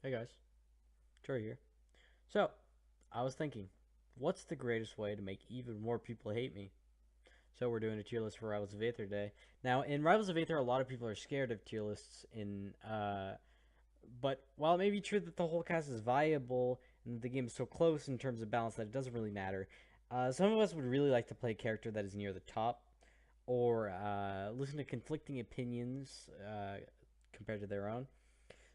Hey guys, Troy here. So, I was thinking, what's the greatest way to make even more people hate me? So we're doing a tier list for Rivals of Aether today. Now, in Rivals of Aether, a lot of people are scared of tier lists. But while it may be true that the whole cast is viable and the game is so close in terms of balance that it doesn't really matter, some of us would really like to play a character that is near the top, or listen to conflicting opinions compared to their own.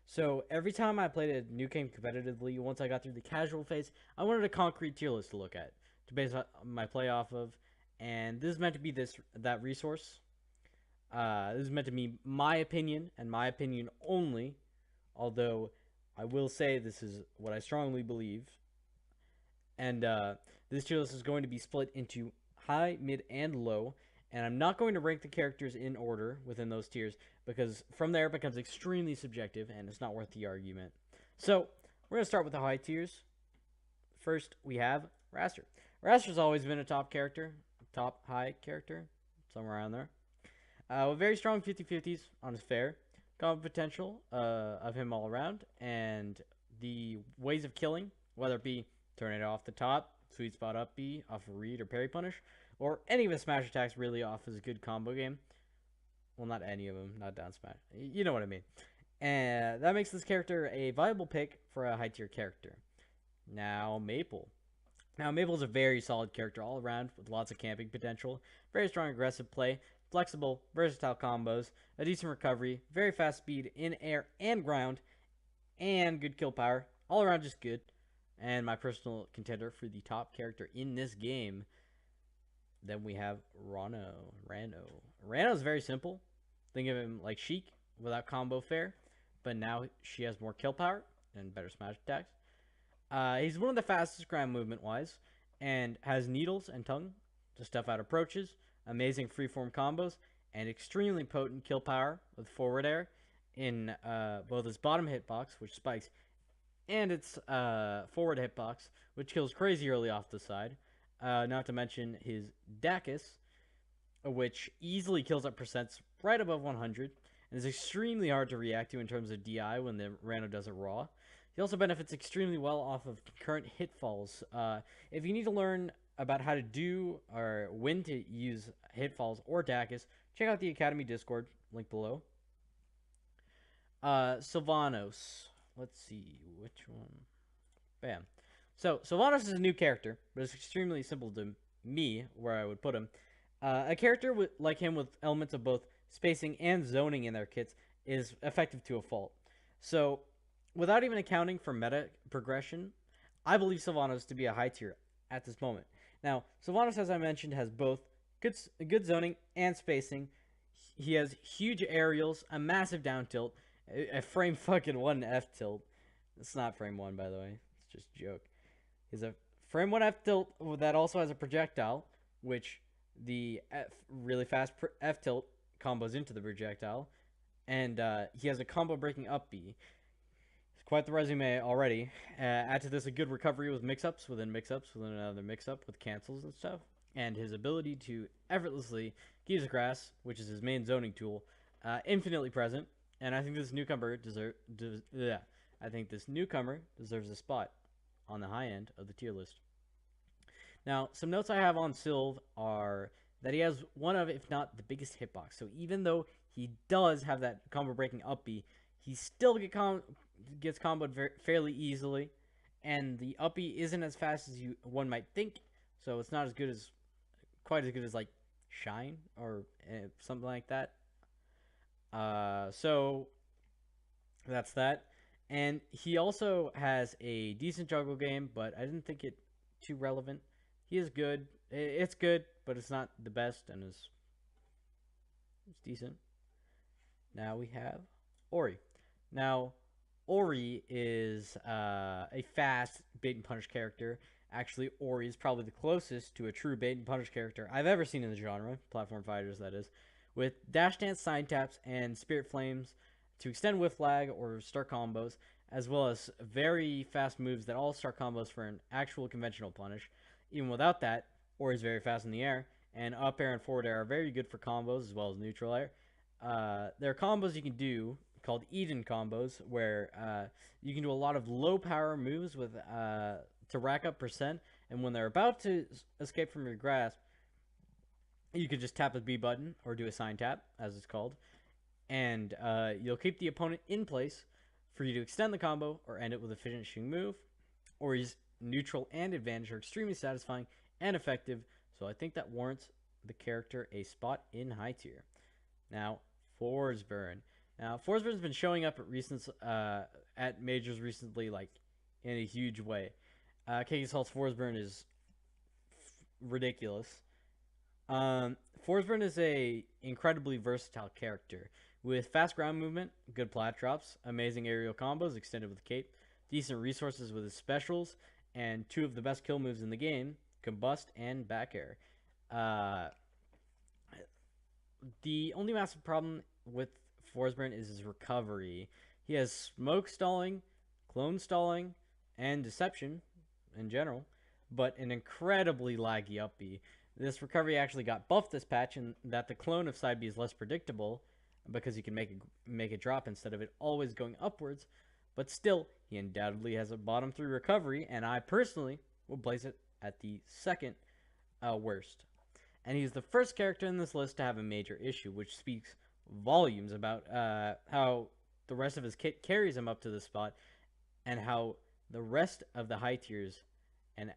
So every time I played a new game competitively, once I got through the casual phase, I wanted a concrete tier list to look at to base my play off of, and this is meant to be that resource. This is meant to be my opinion and my opinion only. Although I will say this is what I strongly believe, and this tier list is going to be split into high, mid, and low. And I'm not going to rank the characters in order within those tiers because from there it becomes extremely subjective and it's not worth the argument. So we're going to start with the high tiers. First, we have Raster. Raster's always been a top character, top high character, somewhere around there. With very strong 50-50s on his fair, combo potential of him all around, and the ways of killing, whether it be turning it off the top, sweet spot up B, off a read or parry punish, or any of his smash attacks really off his good combo game. Well, not any of them, not down smash. You know what I mean. And that makes this character a viable pick for a high tier character. Now, Maple. Now, Maple's a very solid character all around with lots of camping potential, very strong aggressive play, flexible, versatile combos, a decent recovery, very fast speed in air and ground, and good kill power. All around just good. And my personal contender for the top character in this game. Then we have Rano is very simple. Think of him like Sheik without combo fair, but now she has more kill power and better smash attacks. He's one of the fastest ground movement wise, and has needles and tongue to stuff out approaches, amazing freeform combos, and extremely potent kill power with forward air in both his bottom hitbox, which spikes, and its forward hitbox, which kills crazy early off the side. Not to mention his Dacus, which easily kills at percents right above 100, and is extremely hard to react to in terms of DI when the Rano does it raw. He also benefits extremely well off of concurrent hitfalls. If you need to learn about how to do or when to use hitfalls or Dacus, check out the Academy Discord, link below. Sylvanos. Let's see, which one? Bam. So, Sylvanos is a new character, but it's extremely simple to me where I would put him. A character like him with elements of both spacing and zoning in their kits is effective to a fault. So, without even accounting for meta progression, I believe Sylvanos to be a high tier at this moment. Now, Sylvanos, as I mentioned, has both good zoning and spacing. He has huge aerials, a massive down tilt, a frame fucking 1 F tilt. It's not frame 1, by the way. It's just a joke. He's a frame 1 F tilt that also has a projectile, which the really fast F tilt combos into the projectile. And he has a combo breaking up B. It's quite the resume already. Add to this a good recovery with mix-ups within mix-ups within another mix-up with cancels and stuff. And his ability to effortlessly Giza Grass, which is his main zoning tool, infinitely present. And I think this newcomer deserves a spot on the high end of the tier list. Now, some notes I have on Sylv are that he has one of, if not the biggest hitbox. So even though he does have that combo breaking up B, he still gets comboed fairly easily, and the up B isn't as fast as one might think. So it's not quite as good as like Shine or something like that. So that's that. And he also has a decent juggle game, but I didn't think it too relevant. He is good. It's good, but it's not the best, and it's decent. Now we have Ori. Now, Ori is a fast bait and punish character. Actually, Ori is probably the closest to a true bait and punish character I've ever seen in the genre, platform fighters that is, with dash dance, side taps, and spirit flames to extend whiff lag or start combos, as well as very fast moves that all start combos for an actual conventional punish. Even without that, Ori is very fast in the air, and up air and forward air are very good for combos as well as neutral air. There are combos you can do called Eden combos, where you can do a lot of low power moves with to rack up percent, and when they're about to escape from your grasp, you can just tap the B button or do a sign tap, as it's called, and you'll keep the opponent in place for you to extend the combo or end it with a finishing move, or his neutral and advantage are extremely satisfying and effective, so I think that warrants the character a spot in high tier. Now, Forsburn. Now, Forsburn's been showing up at majors recently, like in a huge way. KK Salt's Forsburn is ridiculous. Forsburn is a incredibly versatile character with fast ground movement, good plat drops, amazing aerial combos extended with cape, decent resources with his specials, and two of the best kill moves in the game, combust and back air. The only massive problem with Forsburn is his recovery. He has smoke stalling, clone stalling, and deception in general, but an incredibly laggy up B. This recovery actually got buffed this patch in that the clone of side B is less predictable because you can make it drop instead of it always going upwards, but still, he undoubtedly has a bottom 3 recovery, and I personally will place it at the second worst. And he's the first character in this list to have a major issue, which speaks volumes about how the rest of his kit carries him up to this spot, and how the rest of the high tiers, and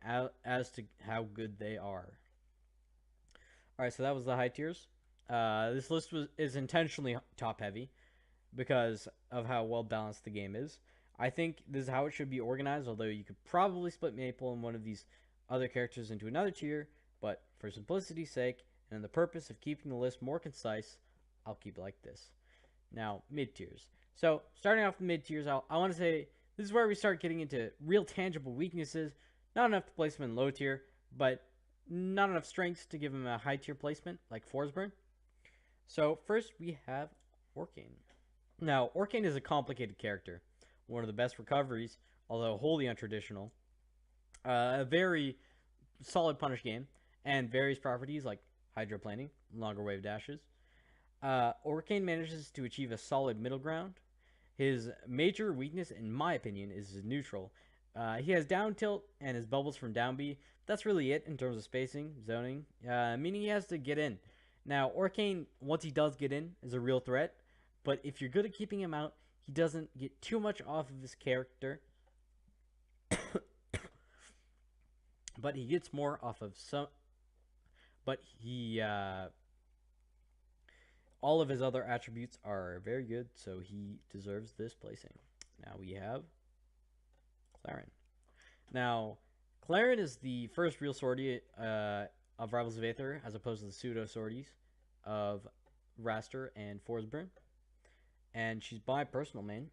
as to how good they are. Alright, so that was the high tiers. This list is intentionally top heavy because of how well balanced the game is. I think this is how it should be organized, although you could probably split Maple and one of these other characters into another tier, but for simplicity's sake, and in the purpose of keeping the list more concise, I'll keep it like this. Now, mid-tiers. So, starting off with mid-tiers, I want to say this is where we start getting into real tangible weaknesses. Not enough to place him in low tier, but not enough strengths to give him a high tier placement, like Forsburn. So, first we have Orcane. Now, Orcane is a complicated character. One of the best recoveries, although wholly untraditional. A very solid punish game, and various properties like hydroplaning, longer wave dashes. Orcane manages to achieve a solid middle ground. His major weakness, in my opinion, is his neutral. He has down tilt and his bubbles from down B. That's really it in terms of spacing, zoning, meaning he has to get in. Now, Orcane, once he does get in, is a real threat, but if you're good at keeping him out, he doesn't get too much off of his character. But he gets more off of some. But he, all of his other attributes are very good, so he deserves this placing. Now we have Claren. Now, Claren is the first real sortie of Rivals of Aether, as opposed to the pseudo sorties of Raster and Forsburn. And she's my personal main.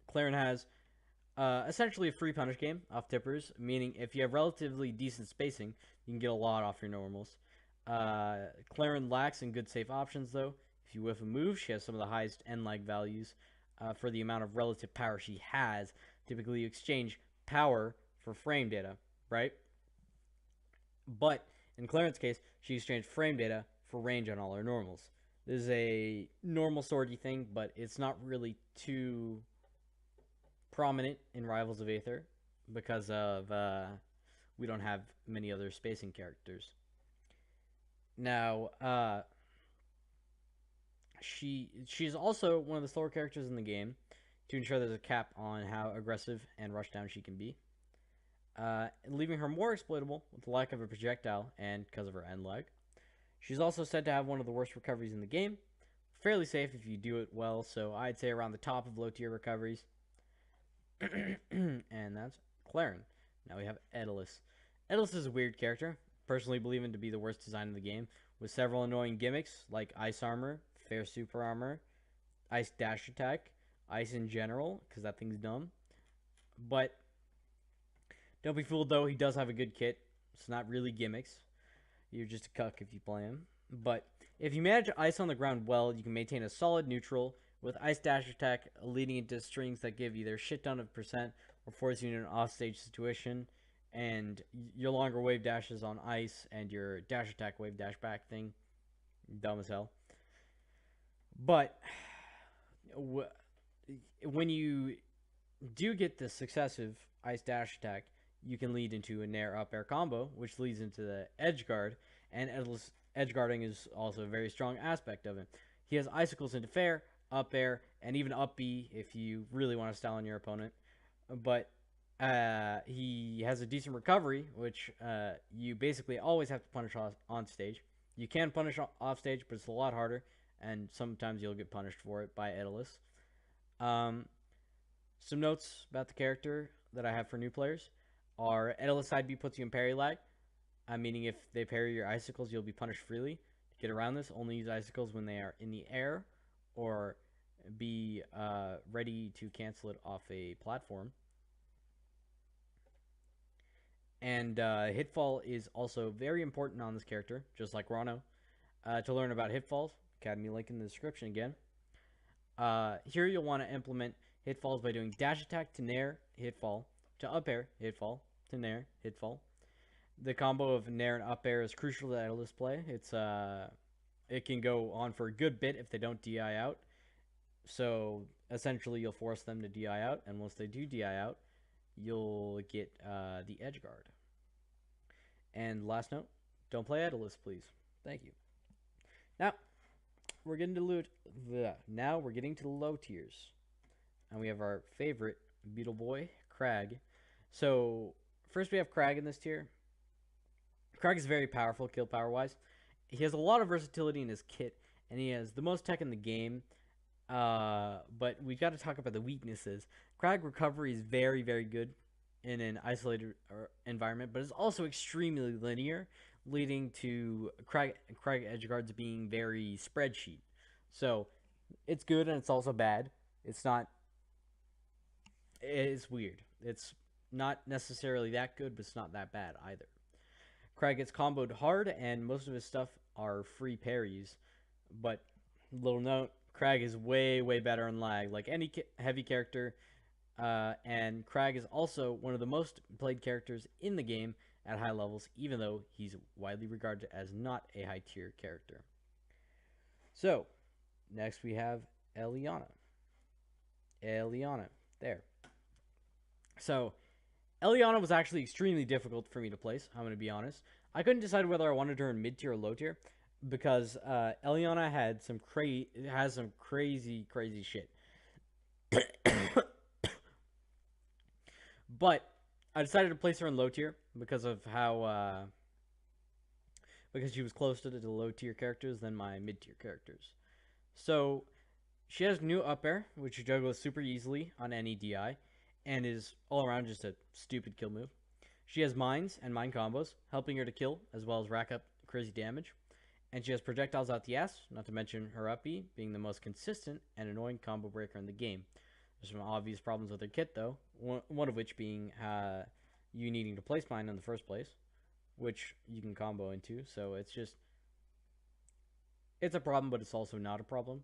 Claren has essentially a free punish game off tippers, meaning if you have relatively decent spacing, you can get a lot off your normals. Claren lacks in good safe options, though. If you whiff a move, she has some of the highest end-lag values for the amount of relative power she has. Typically, you exchange power for frame data, right? But in Claren's case, she exchanged frame data for range on all her normals. This is a normal sortie thing, but it's not really too prominent in Rivals of Aether because of we don't have many other spacing characters. Now, she's also one of the slower characters in the game to ensure there's a cap on how aggressive and rushdown she can be, leaving her more exploitable with the lack of a projectile and because of her end lag. She's also said to have one of the worst recoveries in the game. Fairly safe if you do it well, so I'd say around the top of low tier recoveries. And that's Claren. Now we have Daedalus. Daedalus is a weird character, personally believe him to be the worst design in the game, with several annoying gimmicks like Ice Armor, Fair Super Armor, Ice Dash Attack, Ice in general, because that thing's dumb. But don't be fooled though, he does have a good kit. It's not really gimmicks. You're just a cuck if you play him. But if you manage ice on the ground well, you can maintain a solid neutral with Ice Dash Attack leading into strings that give either shit ton of percent or force you in an offstage situation. And your longer wave dashes on ice and your dash attack wave dash back thing, dumb as hell. But when you do get the successive ice dash attack, you can lead into a nair up air combo, which leads into the edge guard, and edge guarding is also a very strong aspect of it. He has icicles into fair, up air, and even up B if you really want to style on your opponent. But he has a decent recovery, which you basically always have to punish on stage. You can punish off stage, but it's a lot harder, and sometimes you'll get punished for it by Aether. Um, some notes about the character that I have for new players are Aether side B puts you in parry lag, meaning if they parry your icicles, you'll be punished freely. To get around this, only use icicles when they are in the air, or be ready to cancel it off a platform. And hitfall is also very important on this character, just like Rano. To learn about hitfalls, Academy link in the description again. Here you'll want to implement hitfalls by doing dash attack to nair, hitfall, to up air, hitfall, to nair, hitfall. The combo of nair and up air is crucial to Aether's play. It can go on for a good bit if they don't DI out. So essentially you'll force them to DI out, and once they do DI out, you'll get the edge guard. And last note, don't play Aether, please. Thank you. Now we're getting to the low tiers, and we have our favorite Beetle Boy, Crag. So first we have Crag in this tier. Crag is very powerful kill power wise. He has a lot of versatility in his kit, and he has the most tech in the game. But we got to talk about the weaknesses. Crag recovery is very, very good in an isolated environment, but it's also extremely linear, leading to Crag edge guards being very spreadsheet. So it's good and it's also bad. It's weird. It's not necessarily that good, but it's not that bad either. Crag gets comboed hard, and most of his stuff are free parries. But little note, Crag is way, way better on lag, like any heavy character. And Crag is also one of the most played characters in the game at high levels, even though he's widely regarded as not a high tier character. So, next we have Eliana. There. So, Eliana was actually extremely difficult for me to place, I'm going to be honest. I couldn't decide whether I wanted her in mid tier or low tier, because Eliana has some crazy shit. But I decided to place her in low tier because of how because she was closer to the low tier characters than my mid tier characters. So she has new up air, which you juggle super easily on any DI, and is all around just a stupid kill move. She has mines and mine combos, helping her to kill as well as rack up crazy damage. And she has projectiles out the ass, not to mention her up B being the most consistent and annoying combo breaker in the game. There's some obvious problems with her kit though, one of which being you needing to place mine in the first place, which you can combo into. So it's a problem, but it's also not a problem,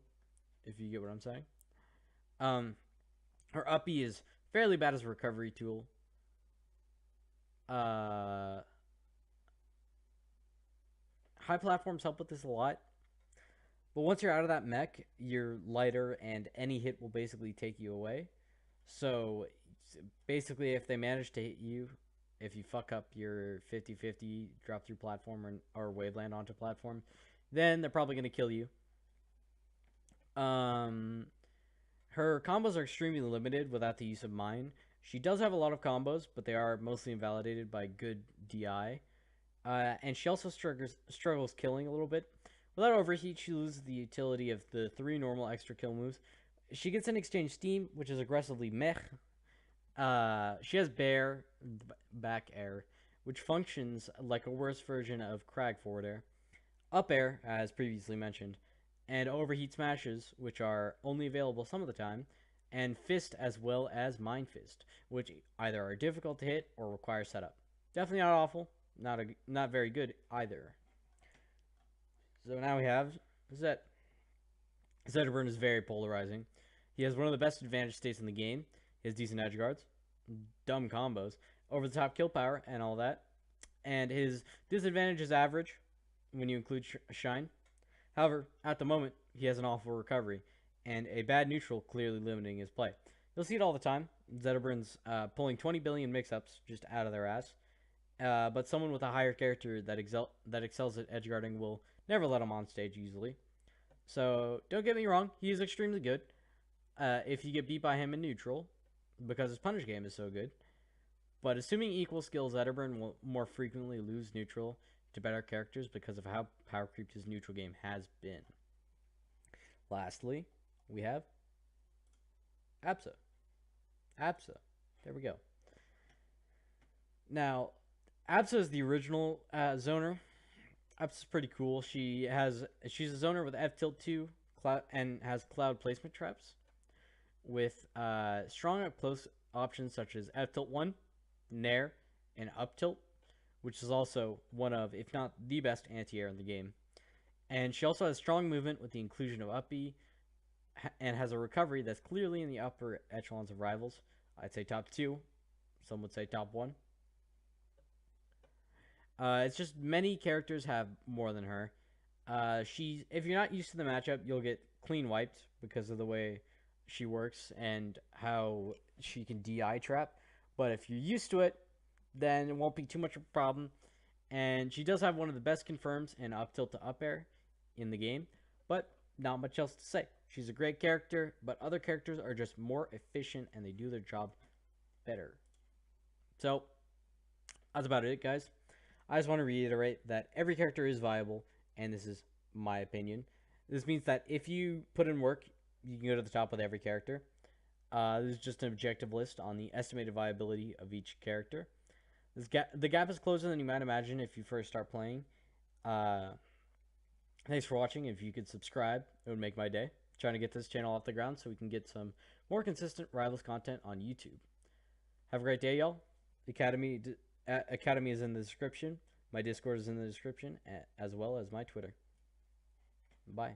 if you get what I'm saying. Her up B is fairly bad as a recovery tool. High platforms help with this a lot. But once you're out of that mech, you're lighter, and any hit will basically take you away. So basically, if they manage to hit you, if you fuck up your 50-50 drop through platform or waveland onto platform, then they're probably going to kill you. Her combos are extremely limited without the use of mine. She does have a lot of combos, but they are mostly invalidated by good DI. And she also struggles killing a little bit. Without overheat, she loses the utility of the 3 normal extra kill moves. She gets an exchange steam, which is aggressively meh. She has bear back air, which functions like a worse version of Crag forward air. Up air, as previously mentioned, and overheat smashes, which are only available some of the time, and fist as well as mine fist, which either are difficult to hit or require setup. Definitely not awful, not very good either. So now we have Zed. Zedburn is very polarizing. He has one of the best advantage states in the game. He has decent edge guards, dumb combos, over the top kill power, and all that. And his disadvantage is average when you include Shine. However, at the moment, he has an awful recovery. and a bad neutral clearly limiting his play. You'll see it all the time. Zetterbrun's pulling 20 billion mix-ups just out of their ass. But someone with a higher character that excels at edgeguarding will never let him on stage easily. So don't get me wrong, he is extremely good. If you get beat by him in neutral, because his punish game is so good. But assuming equal skills, Zetterbrun will more frequently lose neutral to better characters because of how power creeped his neutral game has been. Lastly, we have Absa. Absa. There we go. Now, Absa is the original zoner. Absa's pretty cool. She's a zoner with F tilt 2 cloud, and has cloud placement traps with strong up close options such as F tilt 1, Nair, and up tilt, which is also one of, if not the best anti-air in the game. And she also has strong movement with the inclusion of up B, and has a recovery that's clearly in the upper echelons of rivals. I'd say top 2. Some would say top 1. It's just many characters have more than her. If you're not used to the matchup, you'll get clean wiped because of the way she works and how she can DI trap. But if you're used to it, then it won't be too much of a problem. And she does have one of the best confirms in up tilt to up air in the game, but not much else to say. She's a great character, but other characters are just more efficient and they do their job better. So that's about it, guys. I just want to reiterate that every character is viable, and this is my opinion. This means that if you put in work, you can go to the top with every character. This is just an objective list on the estimated viability of each character. The gap is closer than you might imagine if you first start playing. Thanks for watching. If you could subscribe, it would make my day. Trying to get this channel off the ground so we can get some more consistent Rivals content on YouTube. Have a great day, y'all. Academy is in the description. My Discord is in the description, as well as my Twitter. Bye.